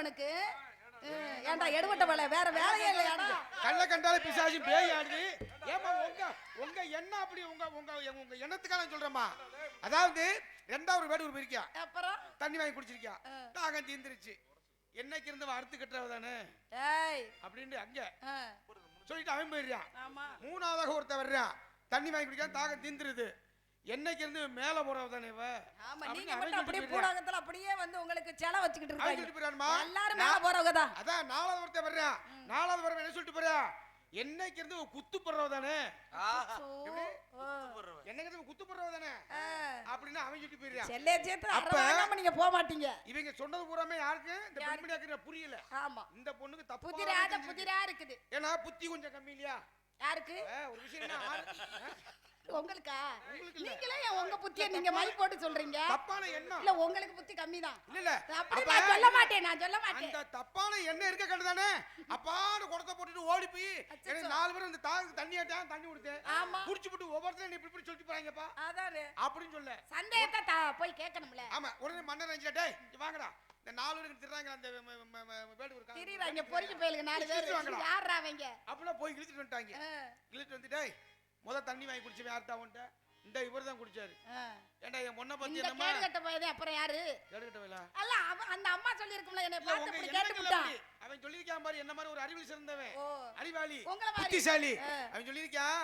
உனக்கு? ஏன்டா எடுபட்ட வேலை வேற வேலையே இல்லையாடா? கள்ள கண்டால பிசாசு பேய் ஆடுது. ஏமா உங்க என்ன அப்படி உங்க உங்க உங்க எண்ணத்துக்காக சொல்றேம்மா. அதாவது ரெண்டாவது வேடு போயிருக்கியா, அப்புறம் தண்ணி வாங்கி குடிச்சிருக்கியா, தாகம் தீந்துருச்சு, என்னைக்கு இருந்து அறுத்து கட்டுறவ தானே அப்படின்னு அங்க சொல்லிட்டு அவன் போயிடுறான். மூணாவதாக ஒருத்த வர்றான், தண்ணி வாங்கி குடிக்காம தாகம் தீந்துருது, என்னைக்கு இருந்து மேல போறவ தானே இவ. ஆமா, நீங்க மட்டும் அப்படியே பூடாகத்துல அப்படியே வந்து உங்களுக்கு செல வச்சிட்டு இருக்காங்க. எல்லாரும் மேல போறவங்க தான். அதான் நாலாவது ஒருத்த வர்றான், நாலாவது வரவன் என்ன சொல்லிட்டு போறா, என்னைக்கு இருந்து குத்து போடுறவ தானே, என்னைக்கு இருந்து குத்து போடுறவ தானே அப்படின்னு அவன் சொல்லிட்டு போயிடுறான். செல்லே சேர்த்து அப்ப நீங்க போக மாட்டீங்க. இவங்க சொன்னது பூராமே யாருக்கு இந்த பெண்மணியாக்கு புரியல. ஆமா, இந்த பொண்ணுக்கு தப்பு புதிரா இருக்குது. ஏன்னா புத்தி கொஞ்சம் கம்மி இல்லையா யாருக்கு? ஒரு விஷயம் என்ன உங்களுக்கா? நீங்களே உங்க புத்தியை நீங்க மை போட்டு சொல்றீங்க. தப்பான எண்ணம் இல்ல, உங்களுக்கு புத்தி கம்மிதான். இல்ல அப்படி நான் சொல்ல மாட்டேன், நான் சொல்ல மாட்டேன். அந்த தப்பான எண்ணம் இருக்க கண்டுதானே அப்பான்னு குடத்தை போட்டுட்டு ஓடி போய் எனக்கு 4 பேர் இந்த தாக்கு தண்ணி ஆட்டான், தண்ணி கொடுத்தேன், குடிச்சு போட்டு ஒவ்வொருத்தரும் இப்படி சொல்லிட்டு போறாங்கப்பா அதானே அப்படின்னு சொல்ல சந்தேகத்தை போய் கேட்கணும்ல. ஆமா, உடனே மன்னர் நினைச்சா டேய் வாங்கடா, இந்த 4 பேருக்கு திறாங்க, அந்த வேடு இருக்காங்க திரிறாங்க, பொறுக்கி போயிலுங்க 4 பேர் யாரா அவங்க அப்படியே போய் இழுத்துட்டு வந்துட்டாங்க. இழுத்துட்டு வந்து டேய் முத தண்ணி வாங்கி குடிச்சவே யார்ட்டா உன்ட்ட, இந்த இவர் தான் குடிச்சாரு. ஏண்டா என் பொண்ணை பத்தி என்னமா கேடுகட்ட போயதே, அப்புறம் யாரு கேடுகட்ட போயல அல்ல அந்த அம்மா சொல்லி இருக்கும்ல, என்னை பார்த்து இப்படி கேட்டு விட்டா. அவன் சொல்லிருக்கான் பாரு, என்ன மாதிரி ஒரு அறிவில் சிறந்தவன், அறிவாளி புத்திசாலி. அவன் சொல்லிருக்கான்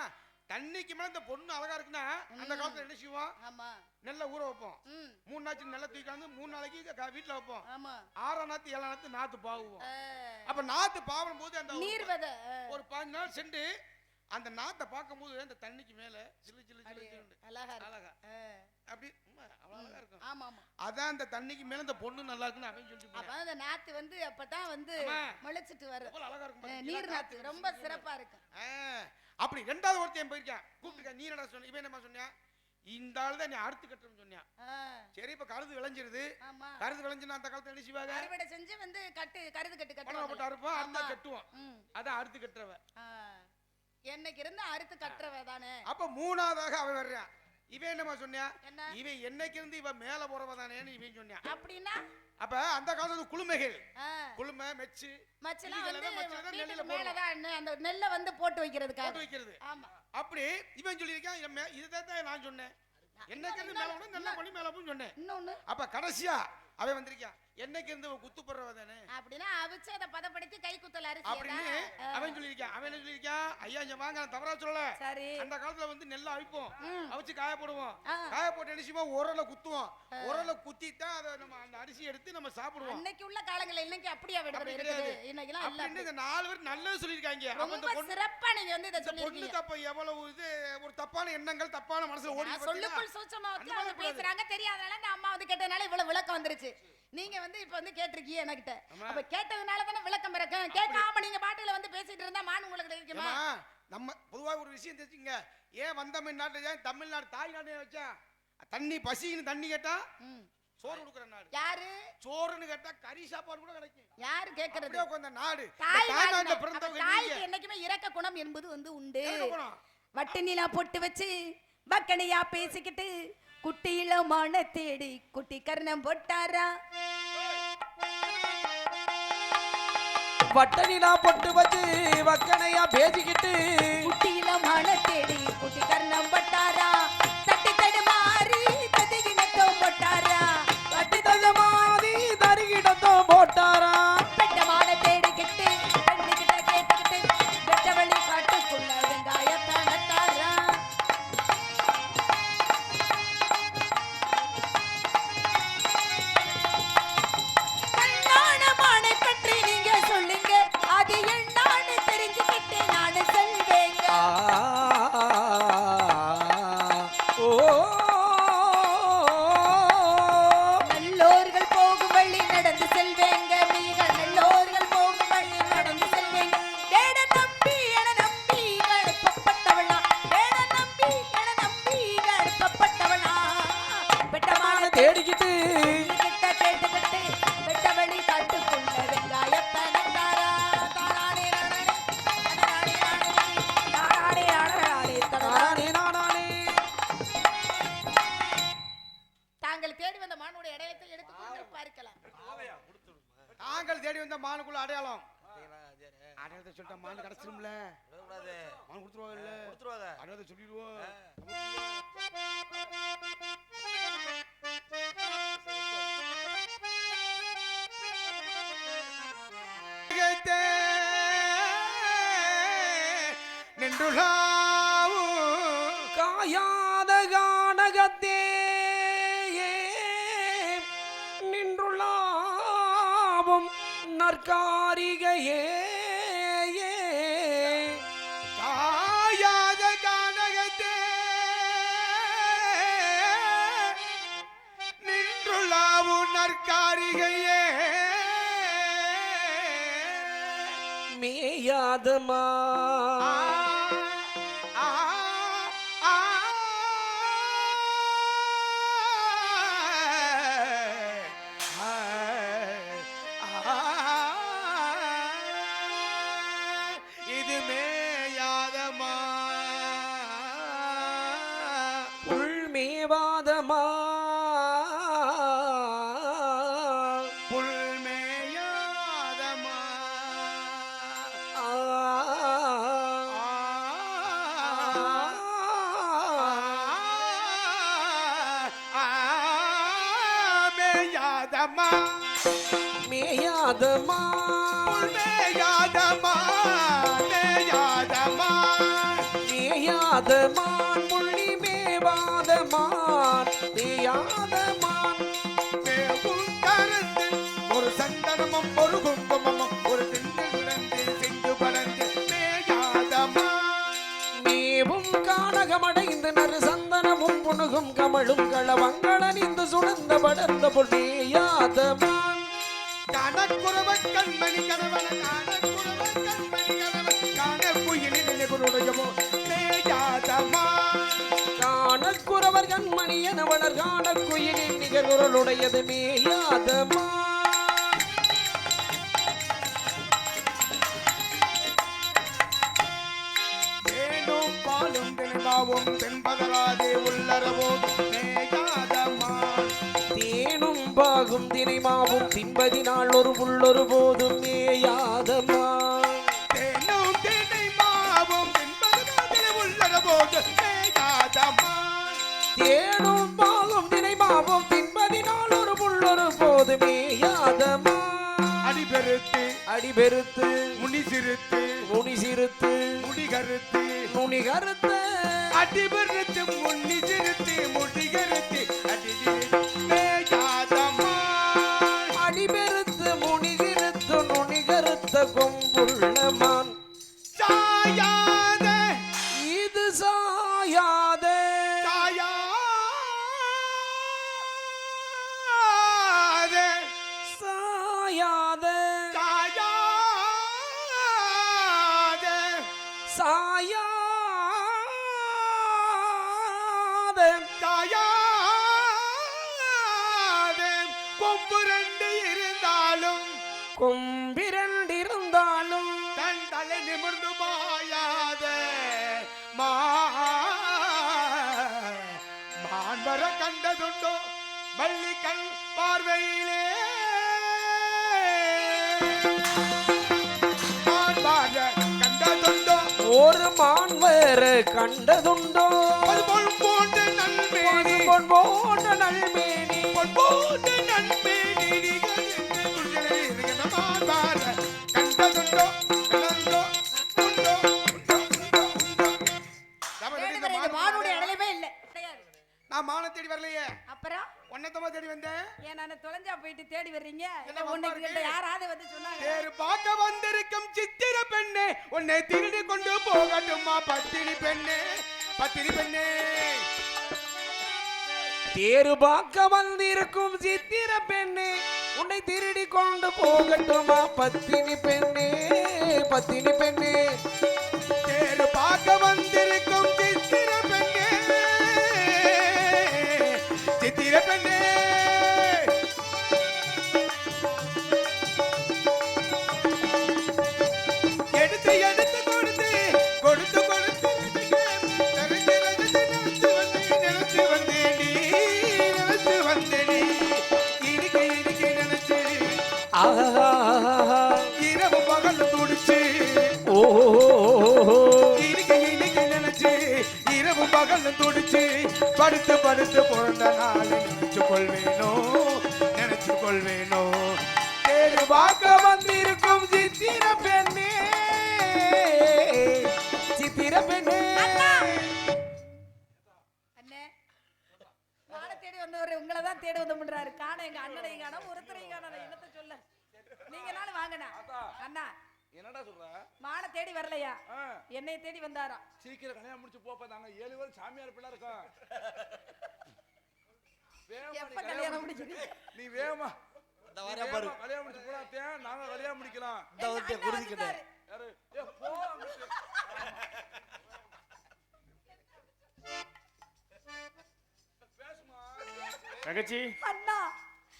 தண்ணிக்கு மேல இந்த பொண்ணு அழகா இருக்குன்னா அந்த காலத்துல என்ன செய்வோம், நெல்ல ஊற வைப்போம், 3 நாளைக்கு நெல்ல தூக்கிட்டு 3 நாளைக்கு வீட்டுல வைப்போம், 6ஆம் நாத்து 7ஆம் நாத்து நாத்து பாவுவோம். அப்ப நாத்து பாவும் போது அந்த ஒரு 15 நாள் சென்று அந்த நாத்தை பார்க்கும்போது அந்த தண்ணிக்கு மேல சிலு சிலு சிலு அழகா அழகா அப்படி அழகா இருக்கும். ஆமா ஆமா, அதான் அந்த தண்ணிக்கு மேல அந்த பொண்ணு நல்லா இருக்குன்னு அவன் சொல்லிட்டு அப்ப அந்த நாத்து வந்து அப்பதான் வந்து முளைச்சிட்டு வரும், அழகா இருக்கும், நீர் நாத்து ரொம்ப சிறப்பா இருக்கும். அப்படி ரெண்டாவது ஒருத்தன் போயிருக்கான், கூப்பிட்டுருக்கா, நீ என்னடா சொன்ன, இவன் என்னமா சொன்னியா, இந்த ஆள் தான் நீ அறுத்து கட்டுறன்னு சொன்னியா. சரி, இப்ப கருது விளைஞ்சிருது, கருது விளைஞ்சுன்னா அந்த காலத்துல என்ன செய்வாங்க, அறுவடை செஞ்சு வந்து கட்டு கருது கட்டு கட்டுவோம், அறுப்போம், அறுத்தா கட்டுவோம், அதான் அறுத்து கட்டுறவ. என்னைக்கு இருந்து அறுத்து கட்டுறவ தானே. அப்ப மூணாவதாக அவன் வர்றான், இவன் என்னமா சொன்னியா, இவன் என்னைக்கு இருந்து இவன் மேல போறவ தானேன்னு இவன் சொன்னான். அப்படின்னா அப்ப அந்த காலத்துல குளுமைகள், குளுமை மெச்சு மச்சலாம் வந்து மேலதான் அந்த நெல்லை வந்து போட்டு வைக்கிறது. ஆமா, அப்படி இவன் சொல்லியிருக்கான், இதுதான் நான் சொன்னேன், என்னைக்கு இருந்து மேல போனா நல்லா பண்ணி மேல போன்னு சொன்னேன். இன்னொன்னு அப்ப கடைசியா அவன் வந்திருக்கான், என்னைக்கு இருந்து குத்து போடுறவ தானே அப்படின்னா அவிச்சு அதை பதப்படுத்தி கை குத்தல் அரிசி அப்படின்னு அவன் சொல்லியிருக்கான். அவன் என்ன சொல்லியிருக்கான், ஐயா இங்க வாங்க, நான் தவறா சொல்லல, அந்த காலத்துல வந்து நெல்லை அவிப்போம், அவிச்சு காய போடுவோம், காய போட்டு அரிசிமா உரல குத்துவோம், உரல குத்தித்தான் அதை நம்ம அந்த அரிசி எடுத்து நம்ம சாப்பிடுவோம். இன்னைக்கு உள்ள காலங்கள்ல இன்னைக்கு அப்படியே விடுறது இன்னைக்குலாம் இல்ல. இந்த 4 பேர் நல்லது சொல்லியிருக்காங்க. ரொம்ப சிறப்பா நீங்க வந்து இத சொல்லிருக்கீங்க. தப்பு எவ்வளவு இது ஒரு தப்பான எண்ணங்கள் தப்பான மனசுல ஓடி சொல்லுக்குள் சூச்சமா வச்சு அவங்க பேசுறாங்க, தெரியாதனால அந்த அம்மா வந்து கேட்டதனால இவ்வளவு விளக்கம் வந்துருச்சு. நீங்க வந்து இப்ப வந்து கேட்டிருக்கீங்க என்கிட்ட, அப்ப கேட்டதுனால தானே விளக்கம் பிறக்கும். கேட்காம நீங்க பாட்டுல வந்து பேசிட்டு இருந்தா மான் உங்களுக்கு கிடைக்குமா? நம்ம பொதுவா ஒரு விஷயம் தெரிஞ்சுங்க, ஏன் வந்தமிழ்நாட்டுல தமிழ்நாடு தாய்நாடு வச்சா தண்ணி பசின்னு தண்ணி கேட்டா சோறு கொடுக்குற நாடு. யாரு சோறுன்னு கேட்டா கறி சாப்பாடு கூட கிடைக்கும். யாரு கேக்குறது? அந்த நாடு தாய்நாட்டுல பிறந்தவங்க. தாய்க்கு என்னைக்குமே இரக்க குணம் என்பது வந்து உண்டு. வட்டு நிலா பொட்டு வச்சு பக்கனையா பேசிக்கிட்டு குட்டியில மான தேடி குட்டி கர்ணம் போட்டாரா, வட்டனிலா பொட்டு வச்சு வக்கனையா பேசிக்கிட்டு குட்டியில மான தேடி குட்டி கர்ணம் போட்டாரா, தட்டி தடுமாறி ததிகிடத்தோ போட்டாரா, தட்டி தடுமாறி தரிகிடத்தோ போட்டாரா, பெட்ட மான தேடிக்கிட்டு பெண்ணுகிட்ட கேட்டுக்கிட்டு பெட்டவழி காட்டுக்குள்ள வெங்காயத்தை நட்டாரா. நாங்கள் தேடி வந்த மானுக்குள்ள அடையாளம் அடையாளத்தை சொல்லிட்டா மான் கிடைச்சிரும்ல மான் கொடுத்துருவாங்க அடையாளத்தை சொல்லிடுவோம் காயாத கானகத்தே நின்றுள்ளாவும் நற்காரிகையே காயாத கானகத்தே நின்றுள்ளாவும் நற்காரிகையே மேயாதமா இது மேயாதமா புல்மேவாதமா புல்மேயாதமா மேயாதமா மேயாதமா மேயாதமா மேயாதமா மேயாதமான் முள்ளி மேவாதமான் மேயாதமான் மேவும் கரந்து ஒரு சந்தனமும் ஒரு குங்குமமும் ஒரு திண்டு விளந்து செங்கு பறந்து மேயாதமா மேவும் கானகமடைந்து நறு சந்தனமும் புணுகும் கமழும் களவங்களனிந்து சுழந்த படர்ந்த பொன்னேயாதமான் கணக்குறவ கண்மணி கணவன கணக்குறவ கண்மணி கணவன் கணக்குயிலின் நிபுணுடையமோ மேயாதமா காணக்குறவர் கண்மணி என வளர் காணக்குயிலின் நிகழ்வுகளுடையது மேயாதமா தேனும் பாலும் தெளிவாவும் தென்பதராதே உள்ளரவோம் மேயாதமா தேனும் பாகும் தினைமாவும் தின்பதினால் ஒரு புள்ளொரு போதும் மேயாதமா தேனும் தெளிவாவும் தென்பதராதே உள்ளரவோம் மேயாதமா தேனும் பாகும் தினைமாவும் தின்பதினால் ஒரு புள்ளொரு போது மேயாதமா அடிபெருத்து அடிபெருத்து முனி சிறுத்து முனி சிறுத்து முடிகருத்து நுனிகருத்து அடிபெருத்து முனி சிறுத்து முடிகருத்து மேயாதமா அடிபெருத்து முனிகிருத்து நுனிகருத்த கொம்புள்ளமான் சாயாத இது சாயாத சாயாத சாயாத சாயாத சாயாத கொம்பு ரெண்டு இருந்தாலும் கொம்பிரண்டிருந்தாலும் தன் தலை நிமிர்ந்து மாயாத மான் வர கண்டதுண்டோ மல்லி கண் பார்வையிலே மான் வர கண்டதுண்டோ ஒரு மான் வேற கண்டதுண்டோ அது பொன் போன்ற நன்மேனி பொன் போன்ற நல்மேனி பொன் போன்ற நன்மேனி மான் வர கண்டதுண்டோ கண்டதுண்டோ உண்டோ உண்டோ உண்டோ உண்டோ நான் மான தேடி வரலையே அப்புறம் ஒன்னத்தமா தேடி வந்தேன் ஏன் நான் தொலைஞ்சா போயிட்டு தேடி வர்றீங்க என்ன உன்னைக்கு கிட்ட யாராவது வந்து சொன்னாங்க தேர் பார்க்க வந்திருக்கும் சித்திர பெண்ணே உன்னை திருடி கொண்டு போகட்டுமா பத்தினி பெண்ணே பத்தினி பெண்ணே தேரு பார்க்க வந்திருக்கும் சித்திர பெண்ணே உன்னை திருடி கொண்டு போகட்டுமா பத்தினி பெண்ணே பத்தினி பெண்ணே தேர் பார்க்க வந்திருக்கும் சித்திர பெண்ணே சித்திர பெண்ணே எடுத்து எடுத்து கொடுத்து கொடுத்து கொடுத்து நினைச்சு வந்தேன் நினைச்சு வந்தேன் இருக்கு இருக்கு நினைச்சு ஆஹா இரவு பகல் துடிச்சு இன்னைக்கு நினைச்சு இரவு பகல் துடிச்சு படுத்து படுத்து பிறந்த நாளை நினைச்சு கொள்வேனோ தேடு பார்க்க வந்திருக்கும் சித்திர பெண்ணே அண்ணே வாழ தேடி வந்தவர் உங்களை தான் தேடி வந்து காண எங்க அண்ணனையும் காண ஒருத்தரையும் காண என்னத்த சொல்ல நீங்க நானும் வாங்கண்ணா அண்ணா என்னடா சொல்ற மான தேடி வரலையா என்னை தேடி வந்தாரா சீக்கிரம் கல்யாணம் முடிச்சு போப்ப நாங்க 7 பேர் சாமியார் பிள்ளை இருக்கோம் எப்ப கல்யாணம் முடிக்கிறீங்க நீ வேகமா அந்த வர பாரு கல்யாணம் முடிச்சு போறாதே நாங்க கல்யாணம் முடிக்கலாம் இந்த வந்து குருதிக்கிட்ட யாரு ஏ போ பேசுமா தங்கச்சி அண்ணா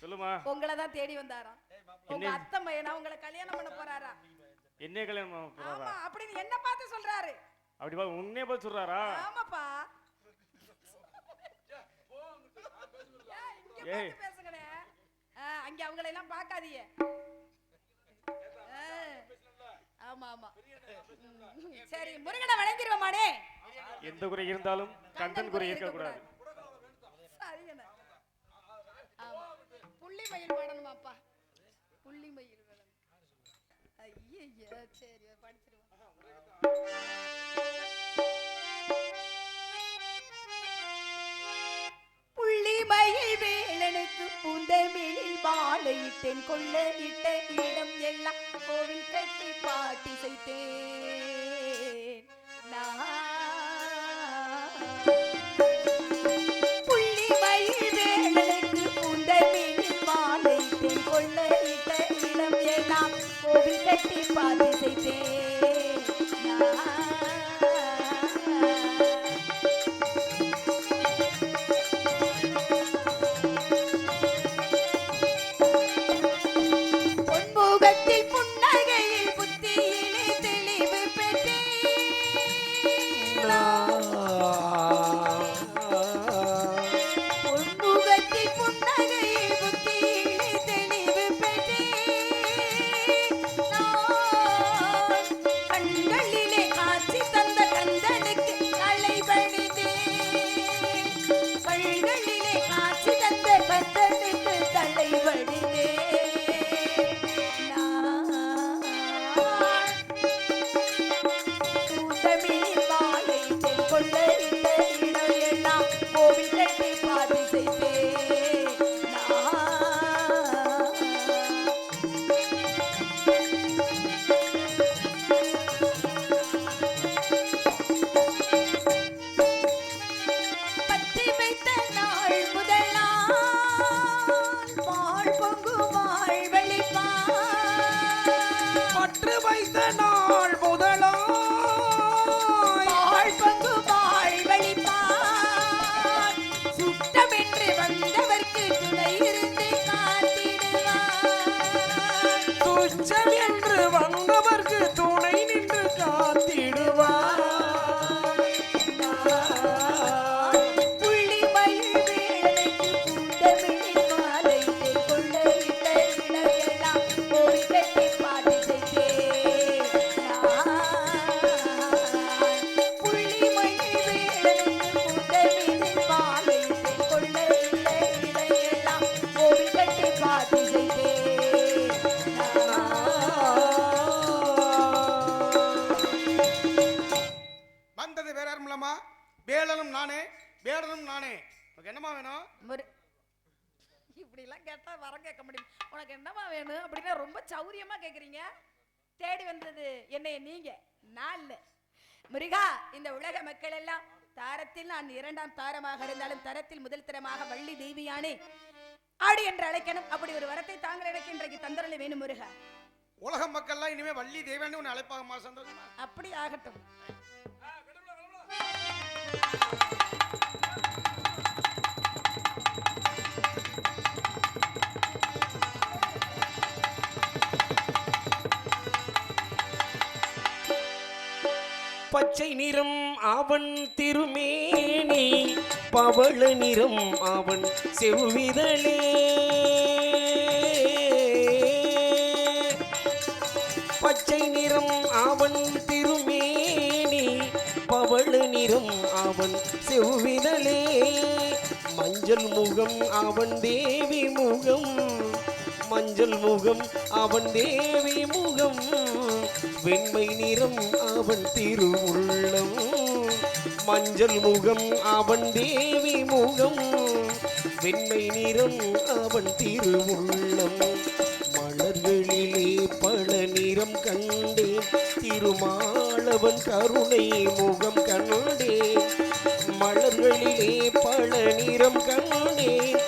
சொல்லுமா உங்களை தான் தேடி வந்தாரா உங்க அத்தை பையனா உங்களை கல்யாணம் பண்ண போறாரா என்ன கல்யாணம் பண்ண போறாரா ஆமா அப்படின்னு என்ன பார்த்து சொல்றாரு அப்படி பா உன்னே பார்த்து சொல்றாரா ஆமாப்பா ஏய் பேசுங்கனே அங்க அவங்கள எல்லாம் பார்க்காதீங்க ஆமா ஆமா சரி முருகனை வணங்கிடுவோமானே எந்த குறை இருந்தாலும் கந்தன் குறை இருக்க கூடாது சரிங்கண்ணே ஆமா புள்ளி மயில் பாடணுமாப்பா புள்ளி மயில் வேணும் ஐயா சரி படிச்சிருவோம் புள்ளி மயில் வேலனுக்கு புந்தமிழில் மாலையிட்டேன் கொள்ளையிட்ட இடம் எல்லாம் கோவில் கட்டி பாட்டி செய்தேன் புள்ளி மயில் வேலனுக்கு புந்தமிழில் மாலையிட்டேன் கொள்ளையிட்ட இடம் எல்லாம் கோவில் கட்டி பாட்டி செய்தேன் வேலனும் நானே வேடனும் நானே. உனக்கு என்னமா வேணும்? இப்படி எல்லாம் கேட்டா வர கேட்க முடியும். உனக்கு என்னமா வேணும் அப்படின்னா ரொம்ப சௌரியமா கேக்குறீங்க. தேடி வந்தது என்னைய நீங்க, நான் இல்ல. முருகா, இந்த உலக மக்கள் எல்லாம் தாரத்தில் நான் 2ஆம் தாரமாக இருந்தாலும் தரத்தில் முதல் தரமாக வள்ளி தேவியானே ஆடி என்று அழைக்கணும். அப்படி ஒரு வரத்தை தாங்கள் எனக்கு இன்றைக்கு தந்தரல வேணும் முருகா. உலக மக்கள்லாம் இனிமே வள்ளி தேவியானே உன்னை அழைப்பாக சந்தோஷமா? அப்படி ஆகட்டும். பச்சை நிறம் அவன் திருமேனி, பவள நிறம் அவன் செவ்விதழே, பச்சை நிறம் அவன் திருமேனி, பவள நிறம் அவன் செவ்விதழே, மஞ்சள் முகம் அவன் தேவி முகம், மஞ்சள் முகம் அவன் தேவி முகம், வெண்மை நிறம் அவன் திருவுள்ளம், மஞ்சள் முகம் அவன் தேவி முகம், வெண்மை நிறம் அவன் திருவுள்ளம். மலர்களிலே பல நிறம் கண்டேன், திருமாலவன் கருணை முகம் கண்டேன், மலர்களிலே பல நிறம் கண்டேன்,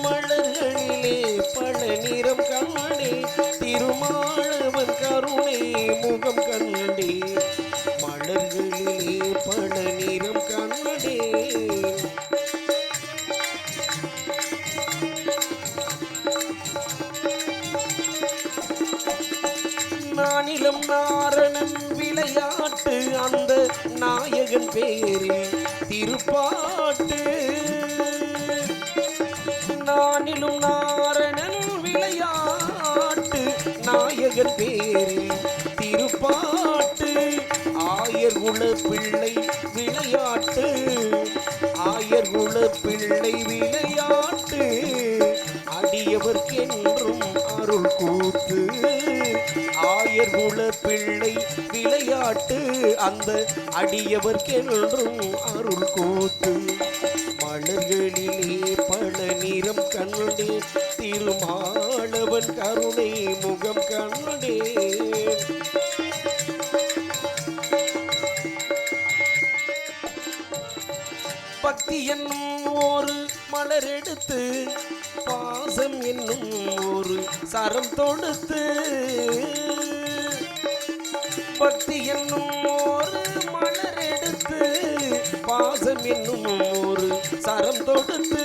மலர்களிலே பல நிறம் கண்டேன், திருமாலவன் கருணை முகம் கண்டேன், மலர்களிலே பல நிறம் கண்டேன். நானிலம் நாரணன் விளையாட்டு, அந்த நாயகன் பேரில் திருப்பாட்டு. நானிலும் நாரணன் விளையாட்டு, நாயகன் பேரில் திருப்பாட்டு. ஆயர் குல பிள்ளை விளையாட்டு, ஆயர் குல பிள்ளை விளையாட்டு, அடியவர்க்கென்றும் அருள் கூத்து. ஆயர் குல பிள்ளை விளையாட்டு, அந்த அடியவர்க்கென்றும் அருள் கூத்து. மலர்களிலே பல நிறம் கண்டேன், திருமாலவன் கருணை முகம் கண்டேன். பக்தி என்னும் ஒரு மலர் எடுத்து, பாசம் என்னும் ஒரு சரம் தொடுத்து, பக்தி என்னும் ஒரு மலர் எடுத்து, பாசம் என்னும் ஒரு சரம் தொடுத்து,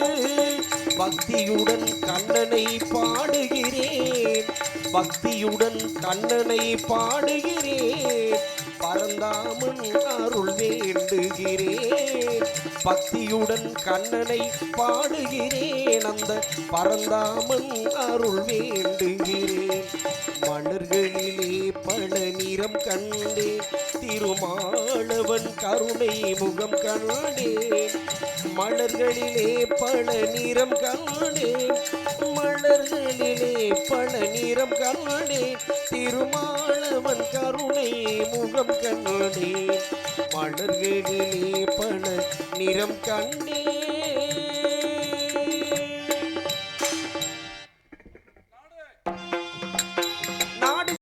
பக்தியுடன் கண்ணனை பாடுகிறேன், பக்தியுடன் கண்ணனை பாடுகிறேன், பரந்தாமன் அருள் வேண்டுகிறேன், பக்தியுடன் கண்ணனை பாடுகிறேன், அந்த பரந்தாமன் அருள் வேண்டுகிறேன். மலர்களிலே பல நிறம் கண்டேன், திருமாலவன் கருணை முகம் கண்டேன், மலர்களிலே பல நிறம் கண்டேன், மலர்களிலே பல நிறம் கண்டேன், திருமாலவன் கருணை முகம் கண்டேன், மலர்களிலே பல நிறம் கண்டேன்.